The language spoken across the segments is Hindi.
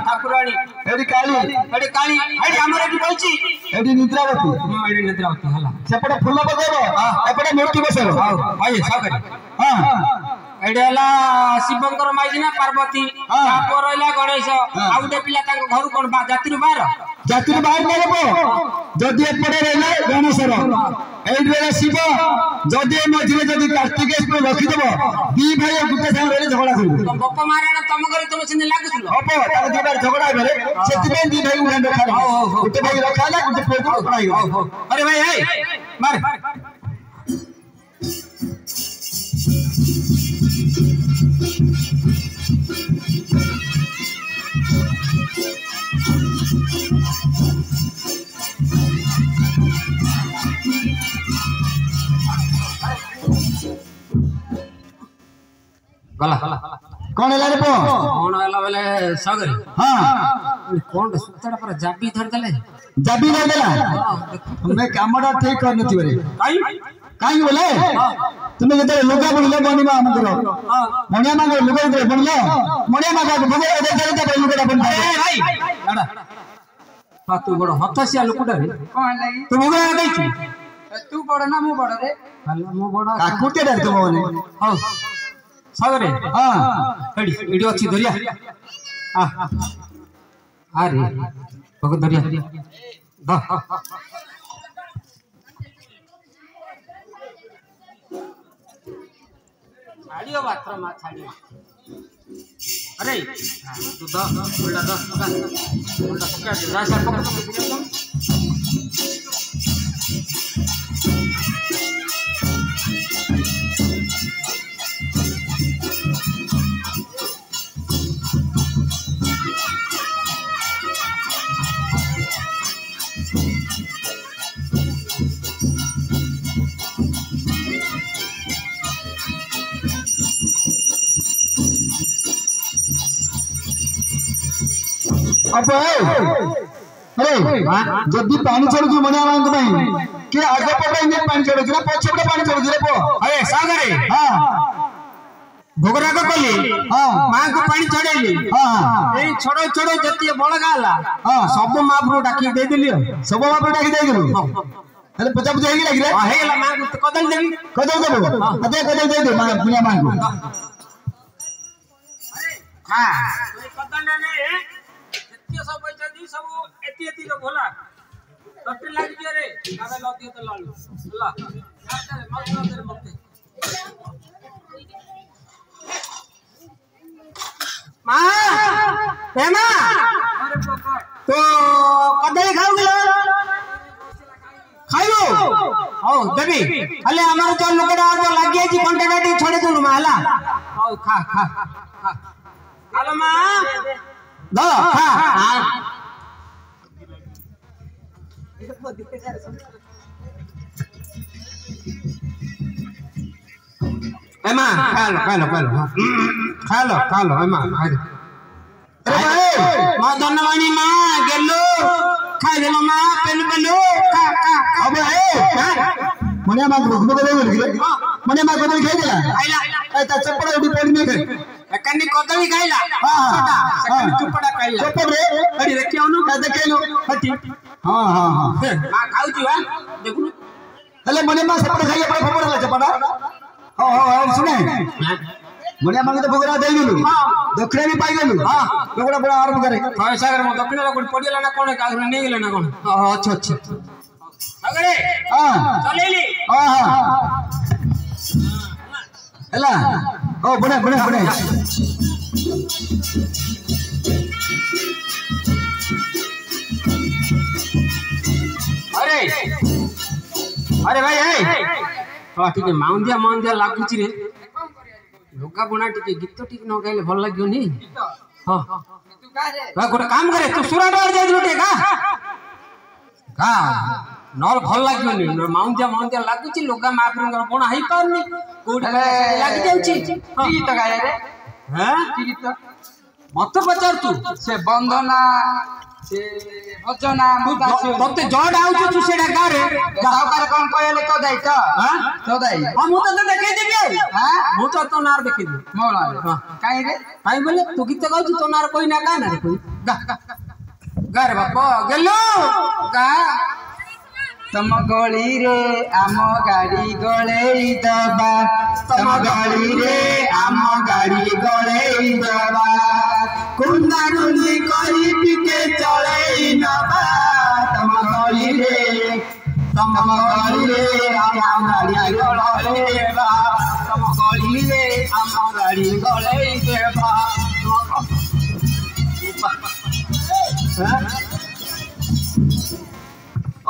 ठाकुराणी एडी काली एडी हमर एडी बोलची एडी निद्रावती एडी निद्रावती हला सेपटे फूल बजेबो एपटे मूर्ति बसेबो भाई सागर हां एडेला शिवंकर माइजिना पार्वती तापर रहला गणेश आउटे पिला तांको घर कोन बा जाति बाहर नेबो जदि एपटे रहले गणेशर एडी रे शिव जदि मझिरे जदि कार्तिकेश को रखि देबो दी भाई गुटे संग रे झगड़ा करबो बप्पा माराना तम करे तुम सिने लागुतलो हबो तार दी बार झगड़ा बेले सेति दी भाई उड़ान रखा गुटे भाई रखाला गुटे पेको पड़ाई अरे भाई हे मार गला कौन है रे पो कौन वाला वाले सागर हां कौन सुतड़ा पर जाबी धर देले मैं कामडा ठीक कर नथि रे काई बोले तुमे जते लुगा बनले बनिमा हम करो मणिया मांग लुगा दे बनले मणिया मांग भगे दे दे दे लुगा बन ए भाई लड़ा तू बड़ हतसिया लुकुडा रे कोन लागी तू लुगा देछि तू बड़ ना मु बड़ रे हल्ला मु बड़ काकुटे डर तुम माने हां सागरे हां एडी एडी अछि दरिया आ अरे भगत दरिया दा छाड़ियो बात्र मा छाड़ियो अरे तू दा उल्टा दा उल्टा पकड़ दे जा सर पकड़ अब अरे जदी पानी चढ़ू मनिया मांग भाई के आगे पटे ने पानी चढ़ू ना पछे पटे पानी चढ़ू रे पो अरे सागरे हां भोगरा को कली हां मां को पानी चढ़ेली हां ए छोड़ो छोड़ो जति बळगाला हां सब महाप्रभु डाकी दे देलियो सब महाप्रभु डाकी दे देलु हेले पचा पचा हेगी लागी रे हेला मां को कदल देबी देबो अदे कदल दे दे मां पुनिया मां को अरे हां कोई कदल ने जति सब पैसा दी सब एति एति रो भोला टट्टी लागी दियो रे आबे ल दियो तो लालू हल्ला यार मां तेरे मते मां हे मां अरे बाबा तो कदली खाऊ गेलो खाइबो हो देबी हले हमर तो लुकड़ा तो लागी छी घंटा गाडी छोड़े दनु मां हला हो खा खा खा हेलो मां दो खा हां एमा खा लो एमा खा अरे भाई मां धनवानी मां गेलो खाइ देलो मां पेलु खा अबे मनिया मां को भूख दे बोल मनिया मां को खाइ देला खाइला ए त चप्पड़ उडी पड़ी नहीं खाइ एकनी कदली खाइला छोटा सेकंड चुपड़ा खाइला चप्पड़ रे अरे देखियो न का देखेलो हटी हां हां हां मां खाउची वा देखु हले मनिया मां चप्पड़ खाइ पड़े खबर ला चप्पड़ा हां सुने मनिया मां तो भोगरा दे गेलु दक्षिण भी पाई गेलु हां लोगड़ा बड़ा आरंभ करे हां सागर मो दक्षिण ला कोन पडिला ना कोन का नहीं गेले ना कोन अच्छा अच्छा सागरे हां चलेली हां हां हला ओ बड़े अरे भाई ए ठीक है माउंदिया लागुची रे लोका बुना टिके गीत टिक न गाइले भल लागियो नी हां तू का रे गोटे काम करे तू सुराडार जाय लुटे का नल भल लागियो नी माउंदिया लागुची लोका माफरंगर कोन हाई पारनी कोड लागी जाउची की त गाय रे हां की गीत मत पचार तू से बंदना से भजना मुदासु तते जड आउछ तू सेडा गारे सावकार कोन कहले तो दाई तो हां तो दाई हम तो देखै देबे हां मु तो नार देखै दे मोला हां काई रे काई बोले तू गीत गाउछ तो नार कोई ना का ना रे कोई गा गारे बाप गेलो गा तम गली रे आम गाड़ी गळेई दबा तम गाड़ी रे आम गाड़ी गळेई दबा कुंदा कुंदी करी पिके चलेई नबा तम गाड़ी रे आम गाड़ी गळेई देबा तम गली रे आम गाड़ी गळेई देबा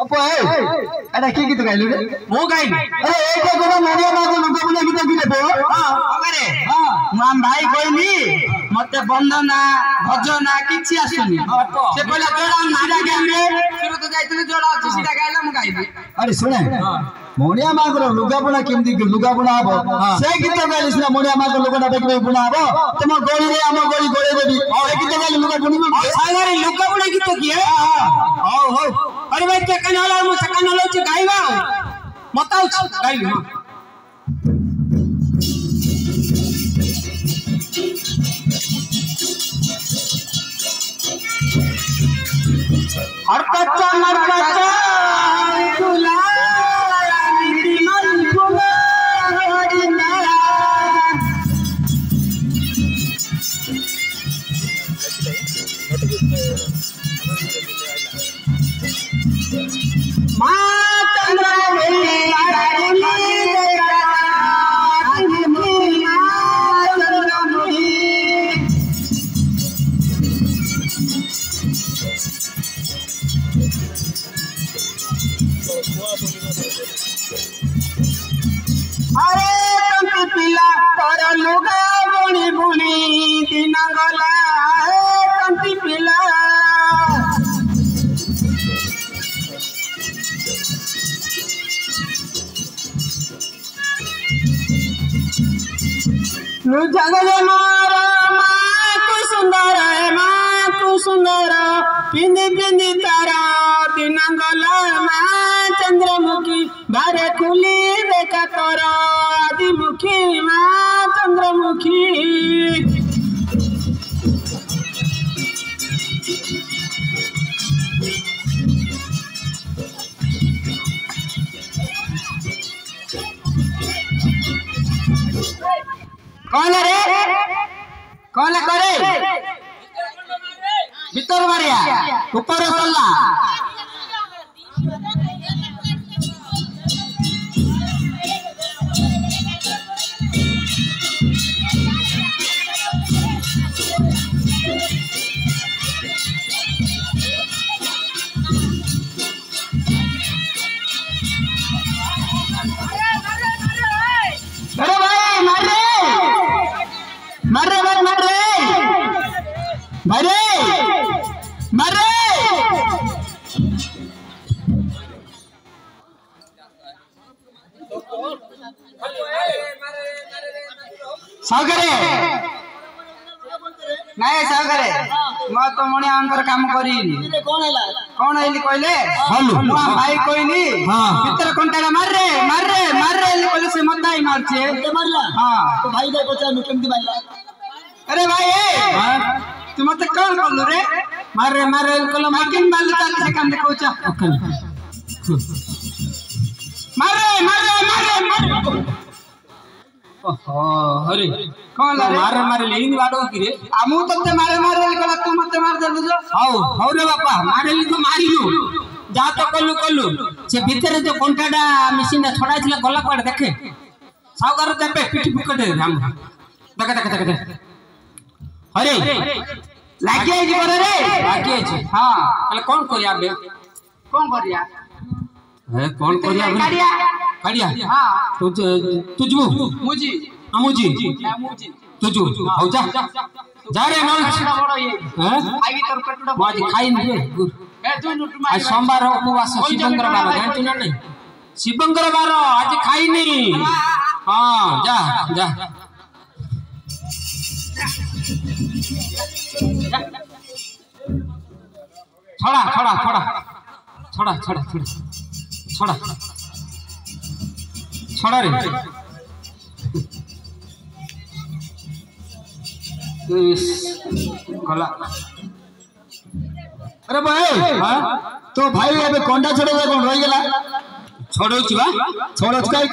अप ए अरे की गीत गाइलु रे मु गाई अरे एक गोरा मोडिया मागो लुका बुला गीत गिले तो हां अगरे हां मान भाई कहली मते बंदना भजना किछि आसुनी से कहला जोड़ा नाडा गाइले शुरू तो जाइतले जोड़ा अछि सीधा गाइला मु गाइबे अरे सुने मोडिया मागो लुका बुला केमदी लुका बुला हबो से गीत गाइलिस ना मोडिया मागो लुका बेकबे बुला हबो तुम गोली रे आम गोली गोले देबी ए गीत गाइल लुका बुनी सागरे लुका बुला गीत किए हां हो अरे भाई के कनाला मु सकनालो छ गाइबा मताउ छ गाइबी हां हर कच्चा मर कच्चा तुला नीति मन कुमारी ना मां चंद्र वेली आरानी अरे तंती पिला तोर लुगा बुणी बुणी दिन गला तंती पिला नु जगले मार मां तू सुंदर पिंदी पिंदी तारा दिन गला मां चंद्रमुखी बारे खुली देखा तोरा आदिमुखी मां चंद्रमुखी कौन रे कौन करे भीतर मारिया ऊपर चलला अरे भाई मार सावकरे नहीं सावकरे मैं तो मणि अंतर काम करी कौन आइली कहले हल्लू भाई कहली भीतर कंटाड़ा मार रे कहले से मत ही मारछे मारला हां तो भाई दे पचा नु केमदी मारला अरे भाई ए तू मत कौन कहलु रे मार रे कहलो माकिन मारल ता से काम देखौचा मार ओहो अरे कौन ला मारे लेइन वाडो की रे आमु तते मारे कहला तू मत मार देलु जो हाउ रे बापा मारेली तो मारिलु जा तो कल्लू से भीतर जो कंटाडा मशीन छड़ा छिला गला कोड देखे सावकार देबे पिठी पुकटे हम देख अरे लागे जी करे रे बाकी अछि हां अले कौन करिया बे कौन करिया है कौन करिया काडिया हां तुझू मुजी मुजी मुजी तुझू हो जा रे नल बड़ो ये हैं आगे तोर पेटडा बाजी खाइन रे ए तू नुट मार आज सोमवार उपवास शिवंकर बार जानती ना नहीं शिवंकर बार आज खाइनी हां जा ছড়া ছড়া ছড়া ছড়া ছড়া ছড়া ছড়া ছড়া রে গলা अरे भाई तो भाई अबे कोंडा छोड़े कोन रही गेला ছড়াউছি বা छोड़ो काई